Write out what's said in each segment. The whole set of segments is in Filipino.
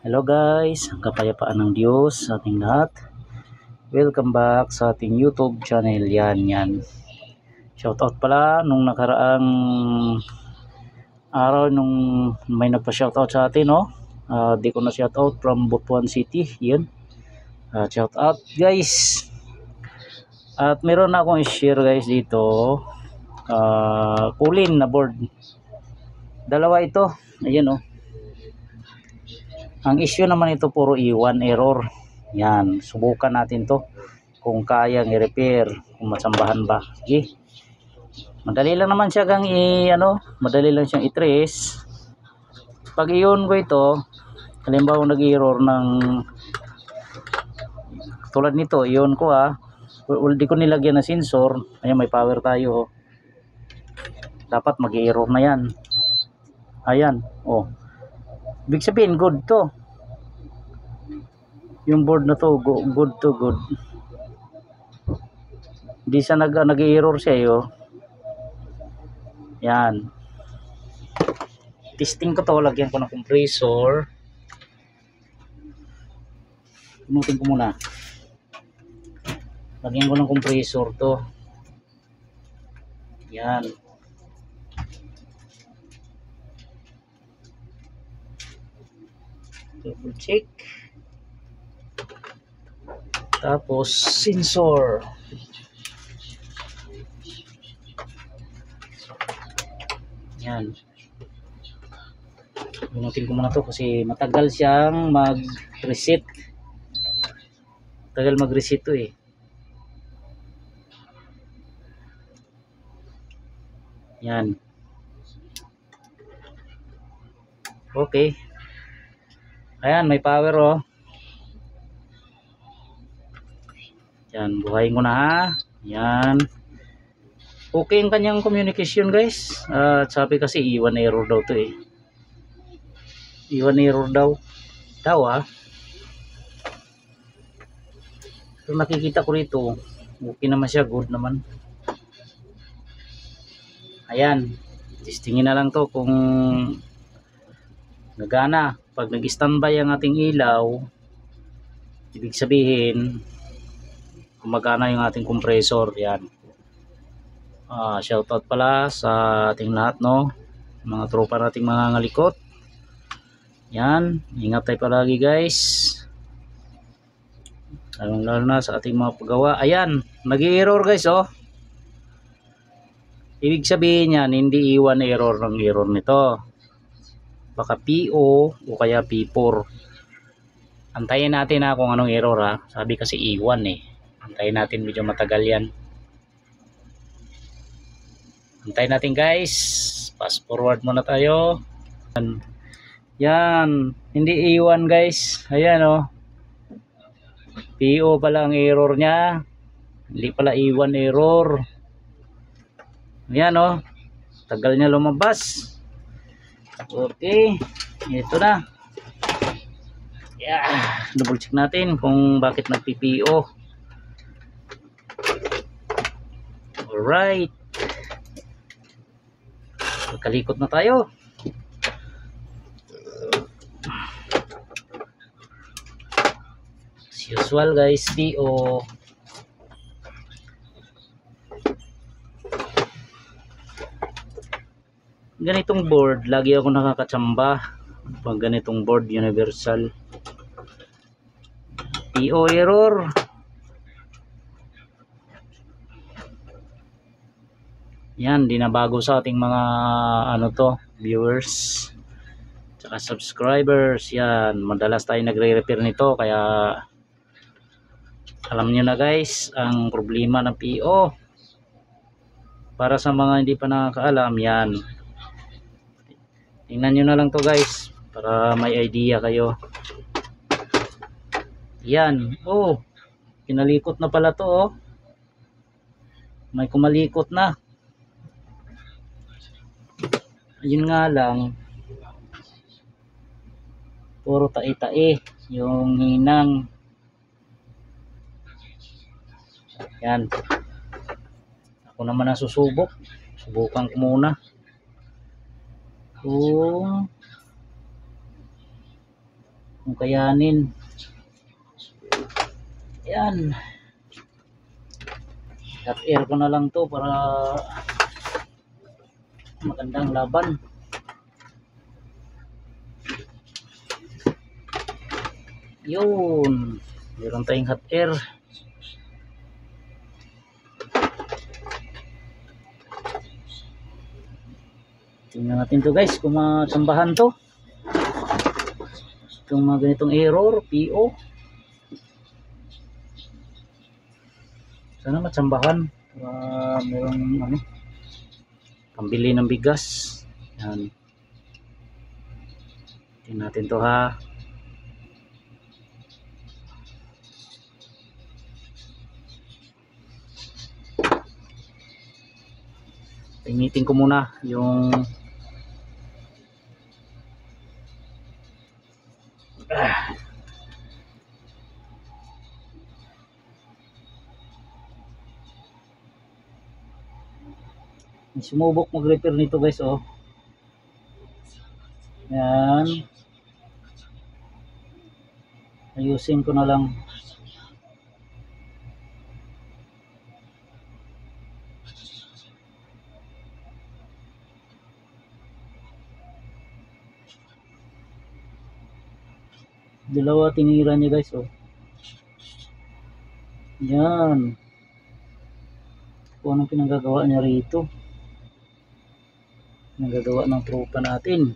Hello guys, ang kapayapaan ng Diyos sa ating lahat. Welcome back sa ating YouTube channel. Yan. Shoutout pala nung nakaraang araw nung may nagpa-shoutout sa atin, no? Di ko na shoutout from Butuan City. Yan. Shoutout guys. At meron na akong i-share guys dito. Kulin na board. Dalawa ito. Ayan, oh. Ang issue naman ito puro iwan error. Yan, subukan natin to kung kayang i-repair, kung matsambahan ba. Sige. Madali lang naman siya madali lang siyang i-trace. Pag iyon ko ito, halimbawa nag-error ng tulad nito, iyon ko di ko nilagyan ng sensor. Ayan, may power tayo. Dapat mag-error na yan. Ayan, oh. Ibig sabihin, good to. Yung board na to, good to good. Hindi siya nag-error siya, oh. Yan. Testing ko to, lagyan ko ng compressor. Pinutin ko muna. Lagyan ko ng compressor to. Yan. Double check. Tapos sensor. Yan. Pinutin ko muna to kasi matagal siyang mag-reset. Tagal mag-reset to eh. Yan. Okay. Ayan, may power oh. Yan, buhayin ko na ha. Yan. Okay ang kanyang communication guys. Sabi kasi iwan error daw to eh. Iwan error daw. So nakikita ko rito. Okay naman siya, good naman. Ayan. Testingin na lang to kung nagana. Pag nag-standby ang ating ilaw, ibig sabihin gumagana yung ating compressor. Yan. Shoutout pala sa ating lahat, no? Mga tropa nating mga ngalikot. Yan. Ingat tayo palagi guys. Lalo na sa ating mga paggawa. Ayan. Nag-i-error guys, oh. Ibig sabihin yan, hindi iwan error ng error nito. Baka PO o kaya P4. Antayin natin kung anong error Sabi kasi iwan eh. Antayin natin, medyo matagal yan. Antayin natin guys. Fast forward muna tayo. Yan. Hindi iwan guys. Ayan oh. PO pala ang error nya. Hindi pala iwan error. Ayan oh. Tagal nya lumabas. Okay, ito na. Double check natin kung bakit nag-PPO. Alright. Kalikot na tayo. As usual guys, PO. Ganitong board, lagi ako nakakatsamba pag ganitong board universal. PO error. Yan, di na bago sa ating mga viewers tsaka subscribers. Yan, madalas tayo nagre-repair nito, kaya alam nyo na guys ang problema ng PO. Para sa mga hindi pa nakakaalam, yan, tingnan nyo na lang to guys para may idea kayo. Yan, oh, pinalikot na pala to oh. May kumalikot na. Yun nga lang, puro tae-tae yung hinang. Yan, ako naman ang susubok. Subukan ko muna kung kung kayanin. Yan, hot air ko na lang to para magandang laban. Yun, meron tayong hot air. Tingnan natin to guys kung matsambahan to itong mga ganitong error, PO. Sana matsambahan. Merong ano, pambili ng bigas. Yan. Tingnan natin to ha. Initin ko muna yung sumubok mag-repair nito guys, oh. Yan. Ayusin ko na lang. Dalawa tinira niya guys, oh. Yan. Kung anong pinanggagawa niya rito. Pinanggagawa ng tropa natin.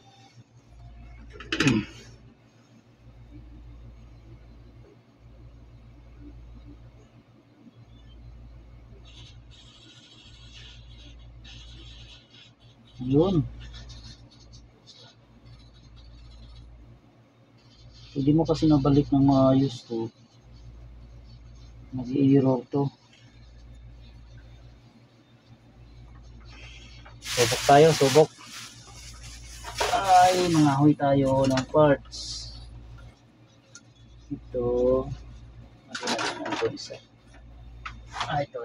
Yun. Hindi mo kasi nabalik ng maayos to. Nag-i-error to. Subok tayo, subok. Ay, mangahoy tayo ng parts. Ito. Natin ito isa. Ito.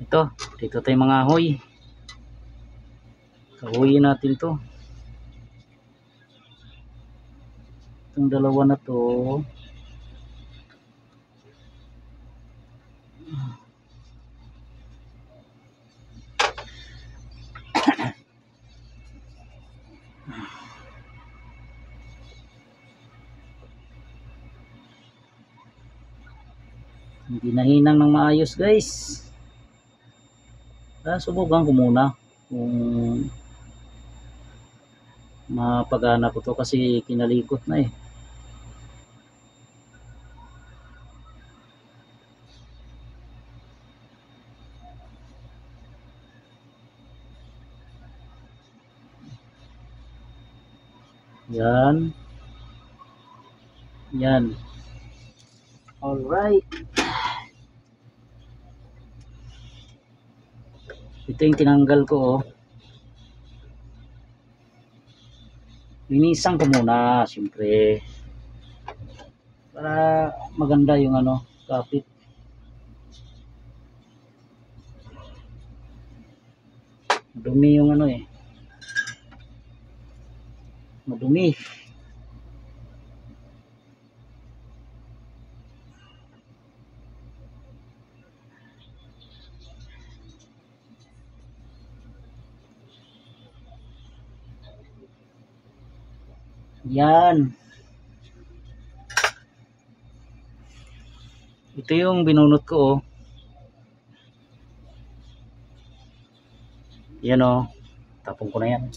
Ito, dito tayo mangahoy. Kahuyin natin to. Itong dalawa na to. Hindi nahinang ng maayos guys. Subukan ko muna kung mapagana ko to kasi kinalikot na eh. Yan. Yan. Alright. Ito yung tinanggal ko, oh. Linisan ko muna, siyempre. Para maganda yung ano, kapit. Madumi yung ano eh. Madumi. Yan. Ito yung binunot ko, oh. Yan, oh. Tapong ko na yan.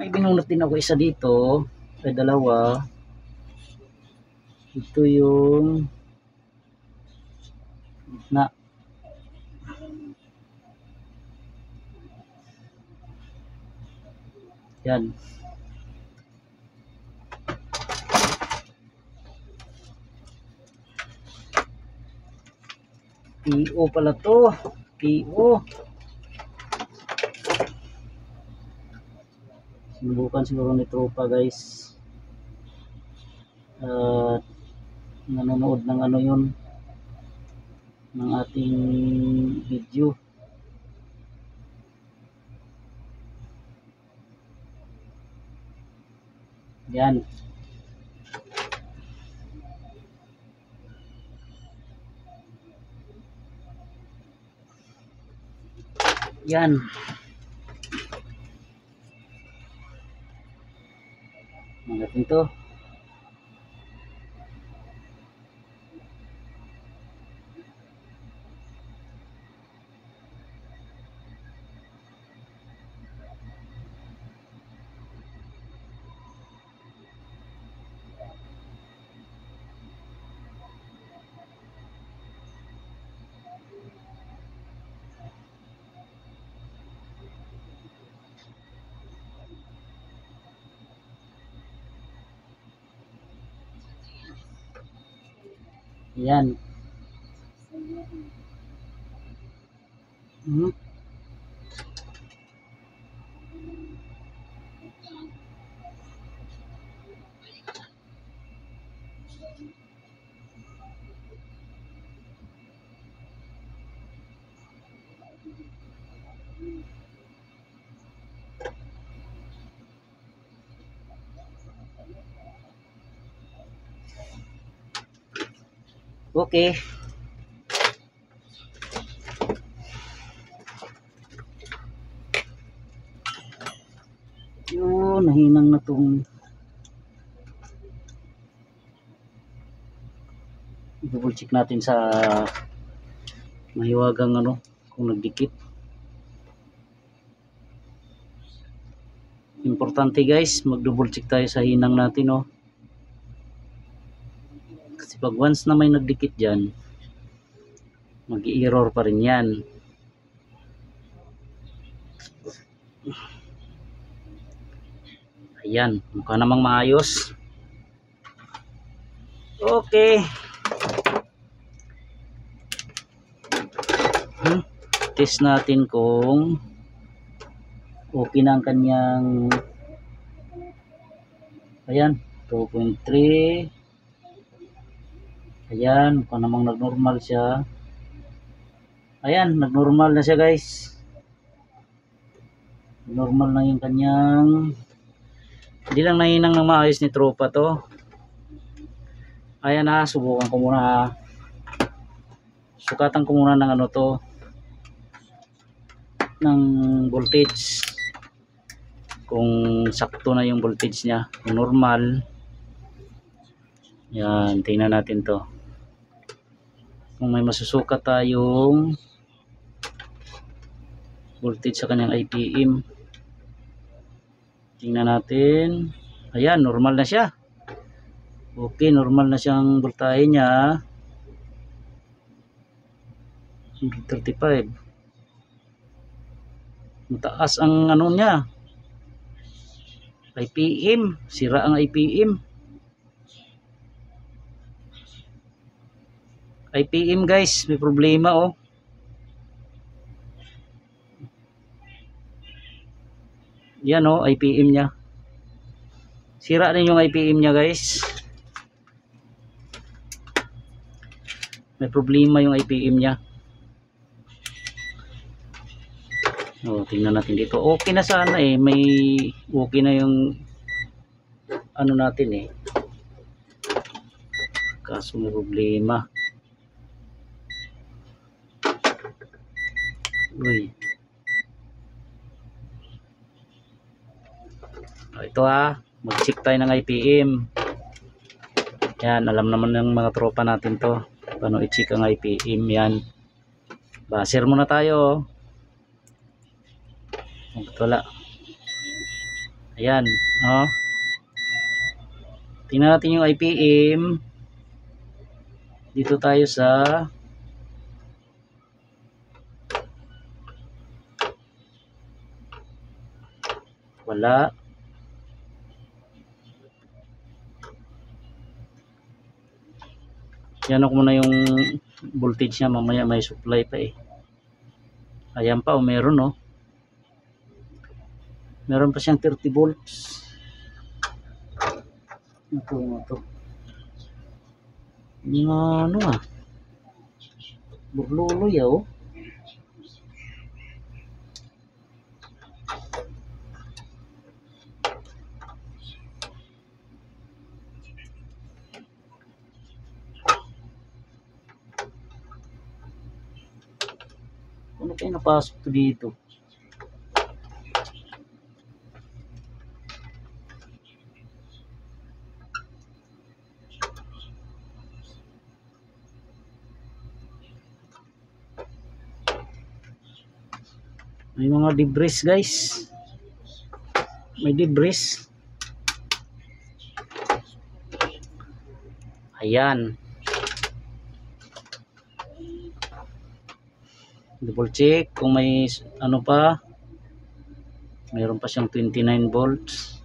May binunot din ako isa dito. Ay, dalawa. Ito yung na. Yan. PO pala to. PO. Sinubukan siguro ni tropa guys. Nanonood ng ano yun, ng ating video. video. Yan. Yan. Natin to. Yan. Okay. Yun, nahinang na tong double check natin sa mahiwagang ano kung nagdikit. Importante guys, mag double check tayo sa hinang natin, oh. Kasi pag once na may nagdikit dyan, mag-i-error pa rin yan. Ayan, mukha namang maayos. Okay. Test natin kung okay na ang kanyang, ayan, 2.3. Ayan, mukha namang nag-normal siya. Ayan, nag-normal na siya guys. Normal na yung kanyang, hindi lang nahinang ng maayos ni tropa to. Ayan ha, subukan ko muna ha. Sukatan ko muna ng ano to, ng voltage, kung sakto na yung voltage niya, kung normal. Yan, tingnan natin to. Kung may masusukat tayong voltage sa kanyang IPM, tingnan natin. Ayan, normal na siya. Okay, normal na siyang voltahe niya. 35. Mataas ang ano niya, IPM. Sira ang IPM. IPM guys, may problema, oh. Yan, oh, IPM niya. Sira din yung IPM niya guys. May problema yung IPM niya. Oh, tingnan natin dito. Okay na sana eh. May okay na yung ano natin eh. Kaso may problema. Uy. Oh, ito ha. Mag-check tayo ng IPM. Yan, alam naman ng mga tropa natin to. Paano i-check ang IPM yan. Baser muna tayo. Wala. Ayan, oh. Tingnan natin yung IPM. Dito tayo sa wala. Yan ako muna yung voltage niya, mamaya may supply pa eh. Ayan pa, meron, no. Meron pa siyang 30 volts. Ito. Ano ah. Burlulo yaw. Ano kayo napasok to dito? May mga debris guys. May debris. Ayan. Double check kung may ano pa. Mayroon pa siyang 29 volts.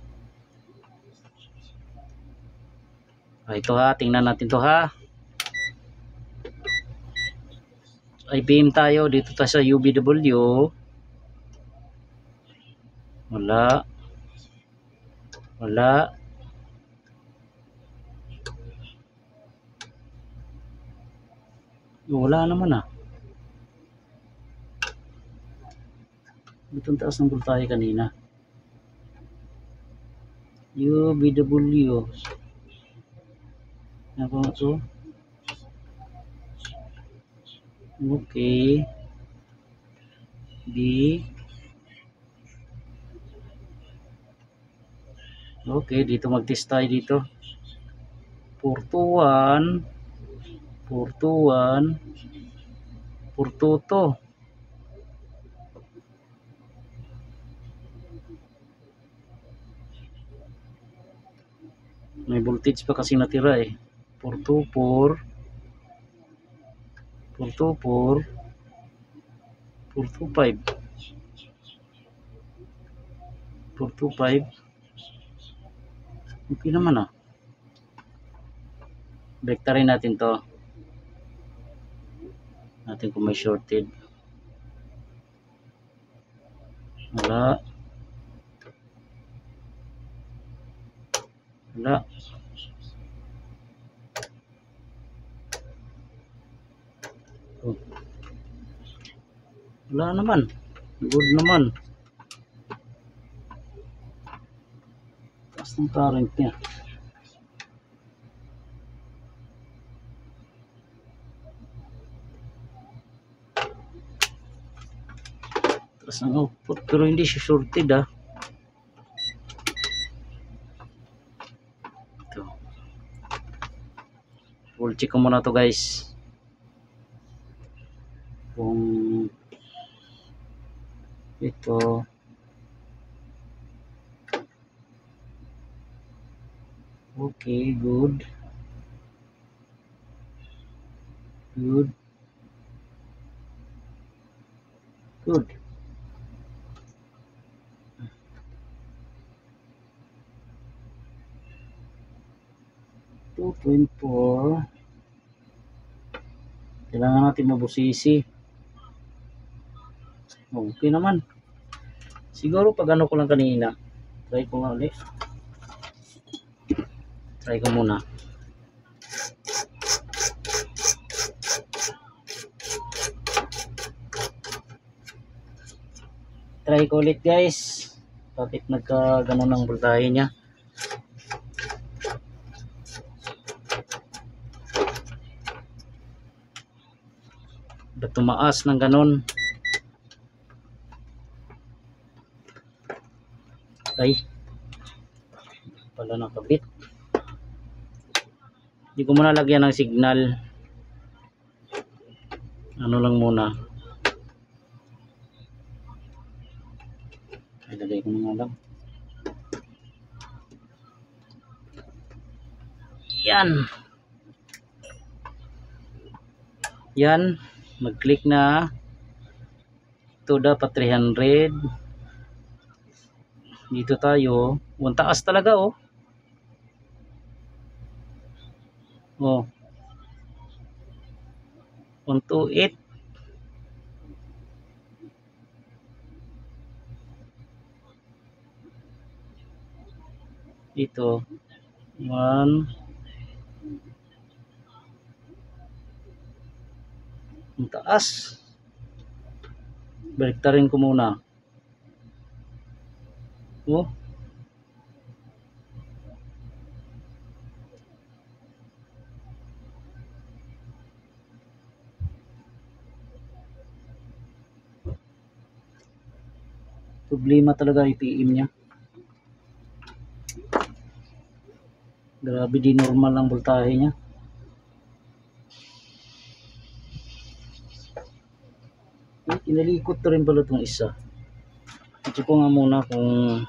Ito ha, tingnan natin to ha. IBM tayo, dito tayo sa UVW. Wala. Wala. Wala naman ah. Itong taas ng voltahe kanina. UVW. Ano ba ito? Okay. B. Okay, dito mag-test tayo dito. 421. 421. 422. May voltage pa kasi natira eh. 424. 424. 425. 425. Okay naman ah. Brekta rin natin to. Natin kung may shorted. Wala. Wala. Oh. Wala naman. Good naman. Taas ng current niya. Taas ng output. Pero hindi siya shorted ah. Ito. Full check ko muna to guys. Kung ito. Okay, good. Good. Good. Two point four. Kailangan natin mabusisi. Okay naman. Siguro pag ano ko lang kanina. Try ko nga ulit. Try ko muna. Try ko ulit guys. Bakit nagka ganun ang voltahe niya? Ba't tumaas ng ganun? Ay. Pala nakabit. Hindi ko muna lagyan ng signal. Ano lang muna. Ilagay ko na nga lang. Yan. Yan. Mag-click na. Ito dapat 300. Dito tayo. Ang taas talaga oh. Oh. 128. Dito. 1. Ang taas. Baliktarin ko muna. Oh. Problema talaga IPM niya. Grabe, di normal ang voltahe niya. Kinalikot to rin pala itong isa. Check ko nga muna kung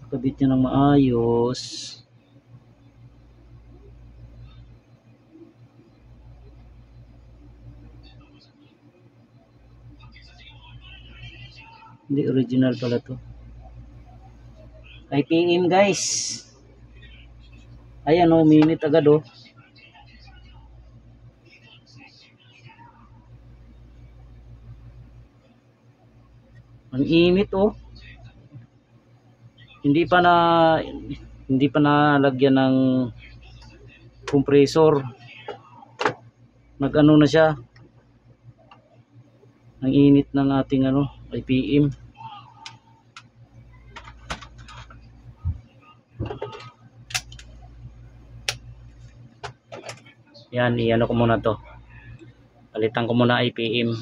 nakabit niya ng maayos. Hindi, original pala to. IPM guys. Ayan o, minute agad o. Ang init o. Hindi pa nalagyan ng compressor. Nag-ano na siya. Ang init ng ating IPM. Yan, i-ano ko muna to. Palitan ko muna IPM.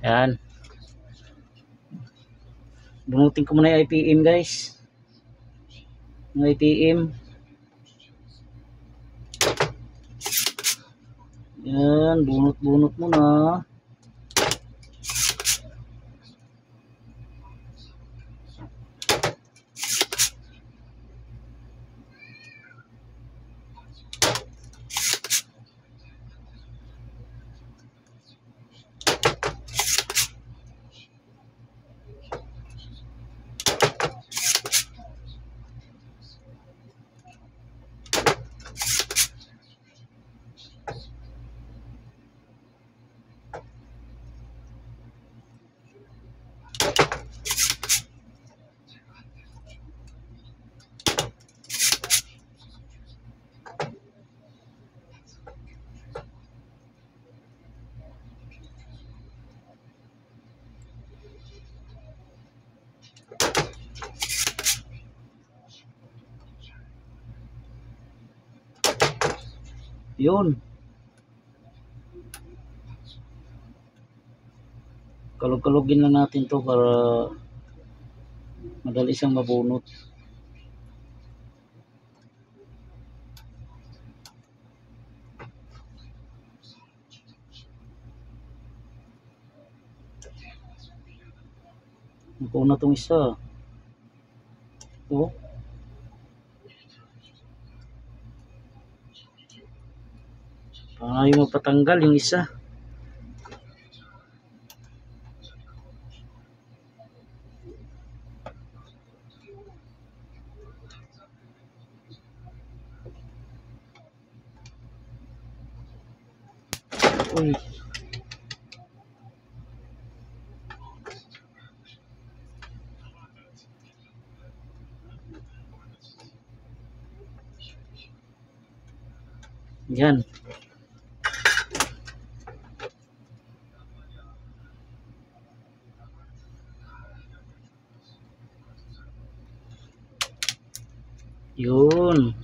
Yan. Bunutin ko muna yung IPM guys. Yung IPM. Yan, bunot-bunot muna. Yun. Kalog-kalogin lang natin to para madali siyang mabunot. Nakuha na tong isa. Oh. Ayaw magpatanggal yung isa. Uy. Yan. Yun.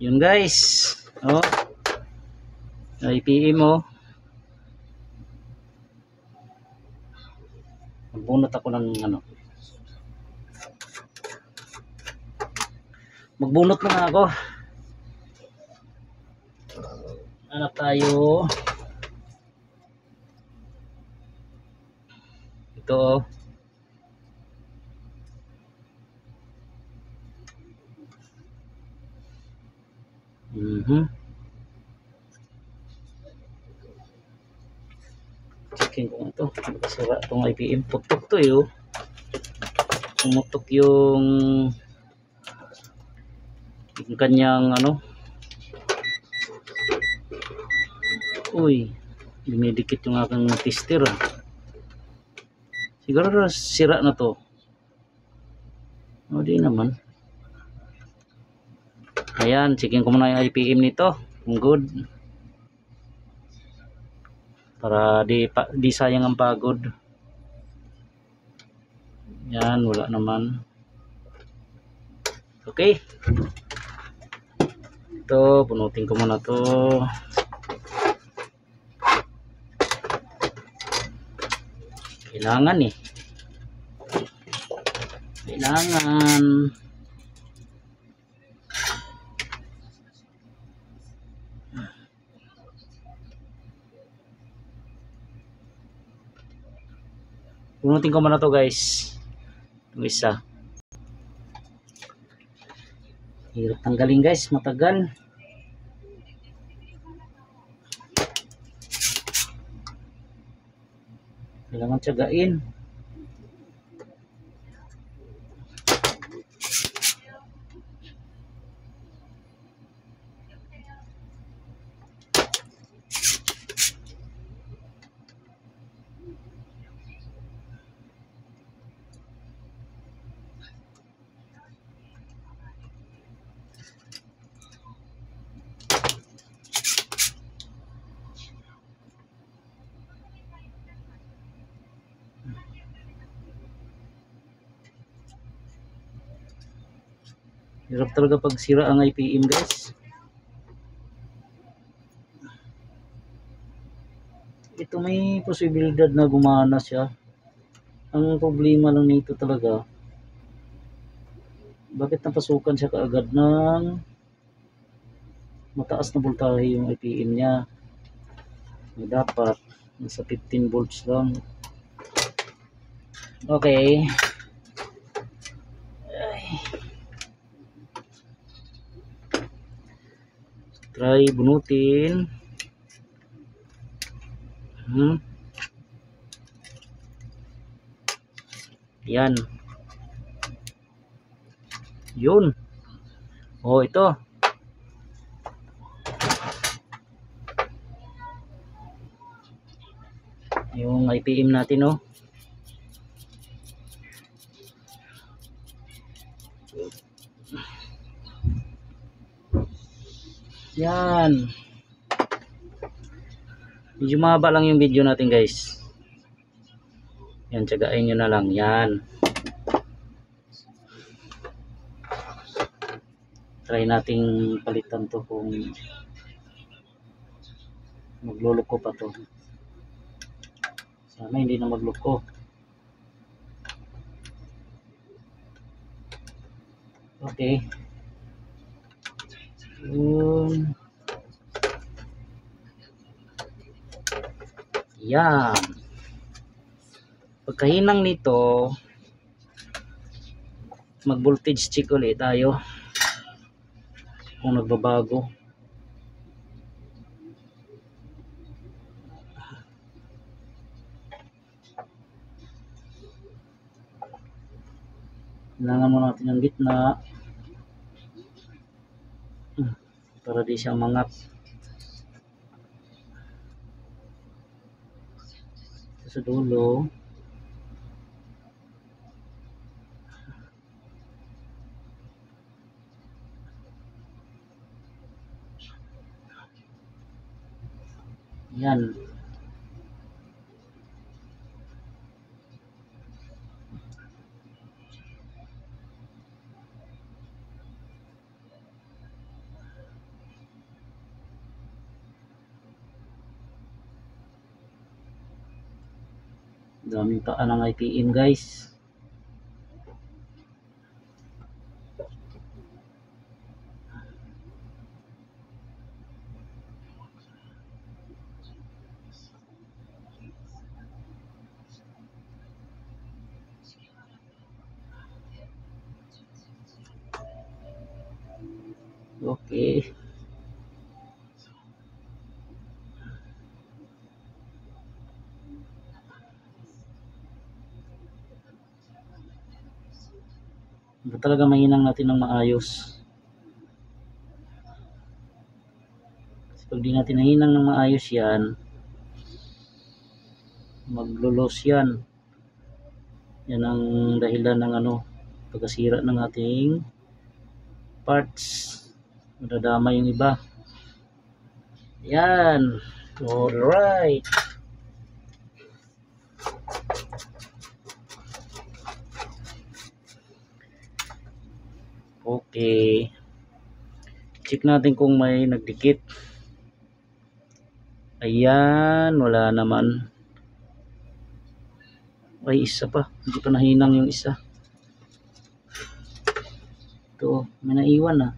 Yun guys. Oh. IPM mo. Magbunot ako ng Magbunot na ako. Hanap tayo. Ito. Checking ko ito. Sira itong IPM. Putok to yun. Pumutok yung kanyang uy, dumidikit yung aking tester. Siguro sira na to. O di naman. Ayan, checking ko muna yung IPM nito. good, para di sayang ang pagod. Yan, wala naman. Okay, ito punutin ko muna to. Kailangan punutin ko muna to guys, yung isa. Hirap tanggalin guys, matagal. Kailangan tiyagain. Hirap talaga pag sira ang IPM guys. Ito may posibilidad na gumana siya. Ang problema lang nito talaga, bakit napasukan siya kaagad ng mataas na voltahe yung IPM niya. Dapat nasa 15 volts lang. Okay. Try bunutin. Yan. Yun. Oh, ito. Yung IPM natin, oh. Yan. Medyo mahaba lang yung video natin guys. Yan, tsagain nyo na lang. Yan. Try nating palitan to kung magluluko pa to. Sana hindi na magluko. Okay. Yan. Pagkahinang nito, mag voltage check ulit tayo kung nagbabago. Kailangan mo natin yung gitna para di siya mangat. Sa dulo, yan. Daming paa ng IPM guys. Okay. Ito talaga mahinang natin ng maayos. Kasi pag di natin nahinang ng maayos yan, maglulos yan. Yan ang dahilan ng pagkasira ng ating parts. Madadama yung iba. Yan. Alright. Okay. Check natin kung may nagdikit. Ayan, wala naman. Ay, isa pa. Hindi pa nahinang yung isa. Ito, may naiwan na.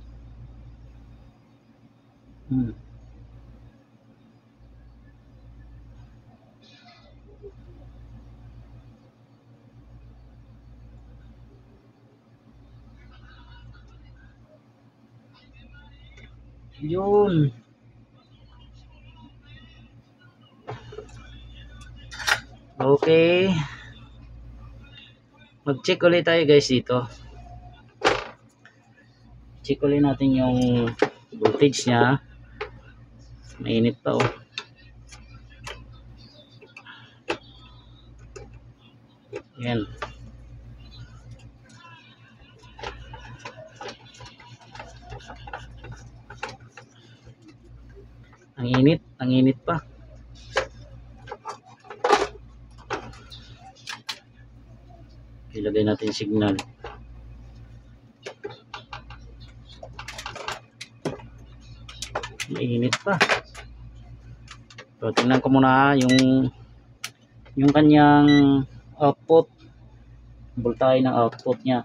Yun. Okay. Mag-check ulit tayo guys dito. Check ulit natin yung voltage niya. Mainit pa oh. Yan. Ang init pa. Ilagay natin signal. Mainit pa. So, tingnan ko muna yung kanyang output. Voltahe ng output niya.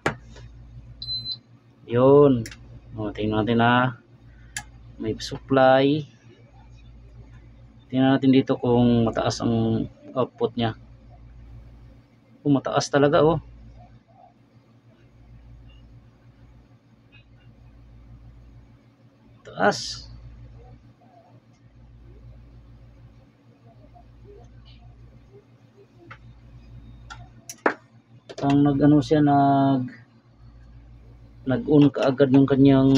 Yun. O, tingnan natin na may supply. Tingnan natin dito kung mataas ang output niya. Kung mataas talaga oh. Taas. Ang nag-ano siya, nag-on kaagad yung kanyang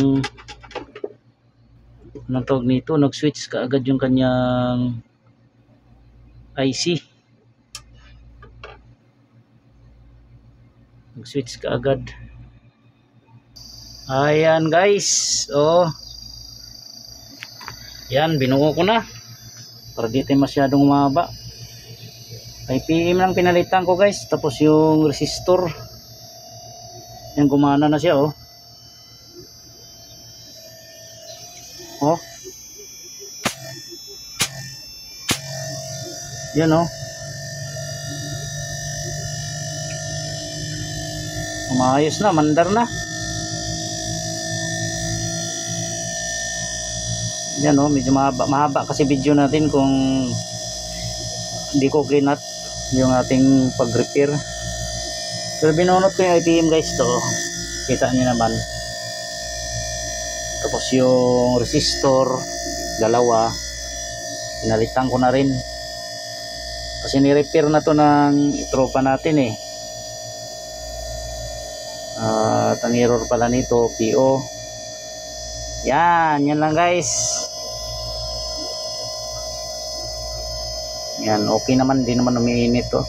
anong tawag nito, nag-switch kaagad yung kanyang IC. Nag-switch kaagad. Ayan guys. Oh. Yan, binuo ko na. Para di tayo masyadong mahaba. 5 pm lang pinalitan ko guys. Tapos yung resistor. Yan, gumana na siya oh. Oh. Yan oh. Umayos na, mandar na. Yan oh, medyo mahaba kasi video natin kung hindi ko clean up yung ating pag-repair. Pero binunot ko yung IPM guys to. Kita niyo naman. Tapos yung resistor dalawa pinalitan ko na rin. Kasi ni-repair na to ng tropa natin eh. At ang error pala nito PO. Yan lang guys. Yan, okay naman, hindi naman umiinit to.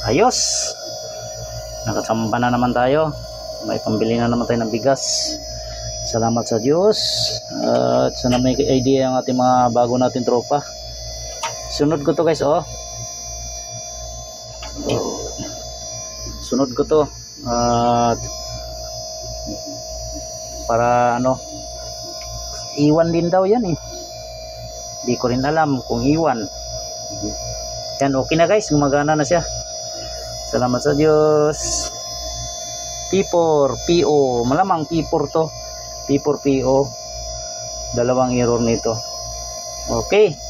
Ayos. Nakasamba na naman tayo. May pambili na naman tayo ng bigas. Salamat sa Diyos. At sana may idea ang ating mga bago natin tropa. Sunod ko to guys oh. Sunod ko to. At para ano, iwan din daw yan eh. Di ko rin alam kung iwan. Yan, okay na guys, gumagana na siya. Salamat sa Diyos. P4 PO, malamang P4 to. P4 PO. Dalawang error nito. Okay.